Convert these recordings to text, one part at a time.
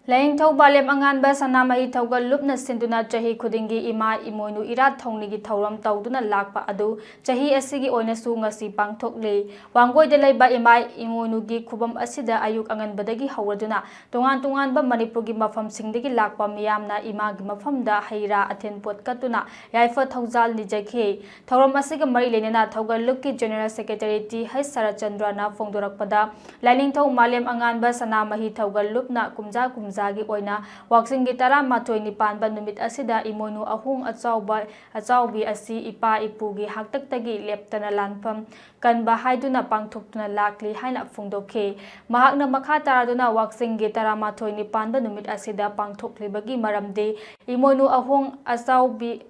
Laing thau balem angan ba sanamahi thaugal lupna sinduna chahi khudingi ima Imoinu Erat Thouni Thouram tawduna lakpa adu chahi asigi oina su ngasi pangthokle Wangoi da laiba ima Imoinu gi khubam asida ayuk angan badagi hawraduna tungan ba Manipur gi mafam singdagi lakpa miyamna ima gi mafamda haira athen pot katuna yaifa thaujal ni jakhe Thouram asiga mari lenena thaugal lukki General Secretary T H Sarachandra na fongdorakpada Laing thau malem angan ba sanamahi thaugal lupna kumja zagi oina waksingi tara matoi nipan ba numit asida Imoinu ahung achaubi asi ipa ipugi haktaktagi leptana lanfam kanba haiduna pangthoktuna lakli haina fungdokhe mahakna makha taraduna waksingi tara matoi nipan ba numit asida pangthoklibagi maramde Imoinu ahung achaubi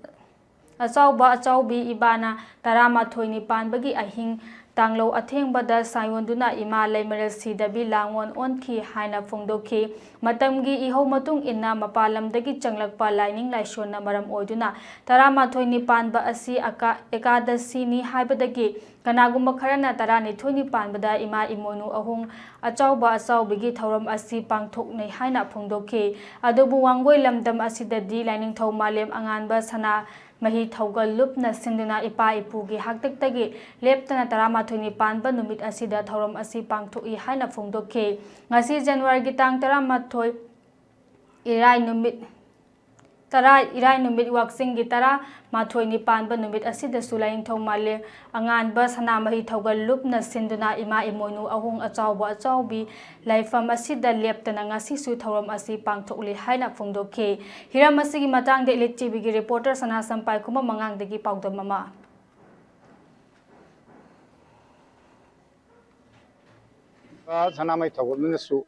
ibana tara matoi nipan bagi ahing Tanglo atheng bada sayonduna ima laimerel sidabi langwon onki haina fongdokhi matamgi iho matung inna mapalamdagi changlakpa lining laishona maram oiduna taramathoi nipan ba asi ekadasi ni haibadagi kanagumba kharana tarani thoi nipan bada ima Imoinu ahung achaubigi thauram asi pangthoknei haina fongdokhi adubu Wangoi lamdam asidadi lining thau malem anganba sana mahi thaugal lupna sinduna ipa ipugi haktaktagi leptana taramathoi nipan ba numit asida thauram asi pangthoi haina fongdokhe ngasi January gi tang 13 irai numit waksing gi tara mathoi nipan ba numit asida sulaing thau male angan ba sana mahi thaugal lupna sinduna ima Imoinu ahung achaubi laifam asida leptana ngasi su thauram asi pangthokle haina fongdokhe hiram asigi matang de ELITETV gi reporter sana sampai kuma mangang degi pawdam mama sana mai thaugal na su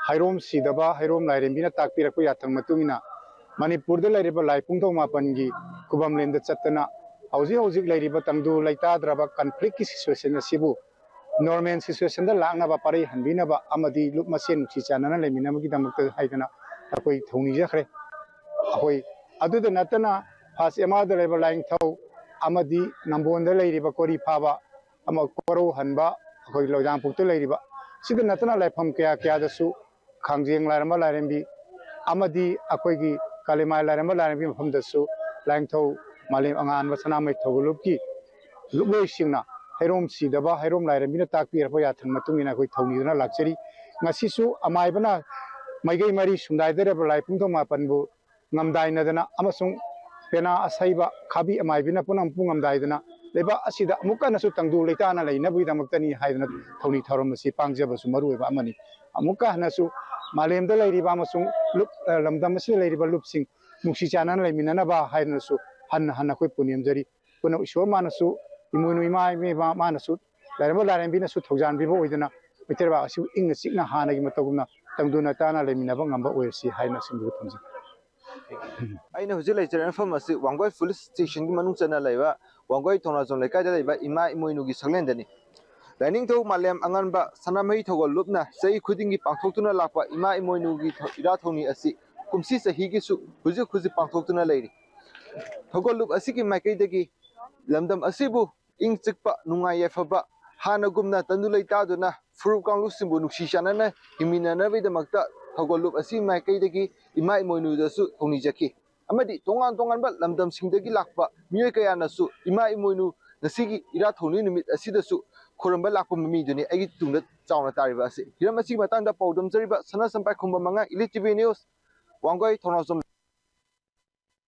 hairom sidaba hairom lairembina takpirakpo yathang matungina Manipur da lairiba laipung thau mapangi kubam lenda chatana hauji lairiba tangdu laitaadraba conflict ki situation asibu normal situation da langna ba pare hanbina ba amadi lup masen chi chanana lemina magi damakta haidana akoi Thouni jakhre akoi adu da natana phas ema da laiba laing thau amadi nambon da lairiba kori phaba ama koro hanba akoi lojang pukta lairiba sida natana laifam kya da su khangjeng lairama lairembi amadi akoi gi kalimai lairama lairembi mafam da su laing thau malem angan wasana mai thogulupki lubloi singna hairom sidaba hairom lairembina takpirapa yathang matungina koi Thouni duna lakchari ngasi su amaibana maigai mari sumdaidara laipung thau mapanbu ngamdaina dana amasung pena asaiba khabi amaibina punam pungamdaidana leba asida amukana su tangdu leitana leinabu damaktani haidana Thouni Thouram asi pangjaba su marueba amani amuka hanasu malemda lairiba amasung lup lamdam asi lairiba lupsing nuksi chanan leiminana ba haidana su hanna koi punyamjari puna ishwar manasu Imoinu ima manasu lairaba lairembina su thaujan bibo oidana miterba asi ingna sikna hanagi matagumna tangduna tana leiminaba ngamba oisi haina singbu thamji aina hujil lecture fam asi Wangoi police station gi manung chana laiba Wangoi thona zon lekai da laiba ima Imoinu gi saglen dani lining thau malem anganba sanamai thogol lupna sei khuding gi pangthoktuna lakpa ima Imoinu gi Erat Thouni asi kumsi sahi gi su huji pangthoktuna lairi thogol lup asi gi makai dagi lamdam asibu ing chikpa nungai yafaba hanagumna tandulai taduna furu kanglu simbu nuksi chanana himinana bidamakta thogol lup asi makai dagi ima Imoinu da su Thouni jakhi amadi tongan ba lamdam singdagi lakpa miye kaya nasu ima Imoinu nasigi Erat Thouni numit asida su khoramba lakpa mimi duni agi tungda chauna tariba asi hiram asi matanda pawdam jariba sana sampai khumba manga ELITETV news Wangoi Thona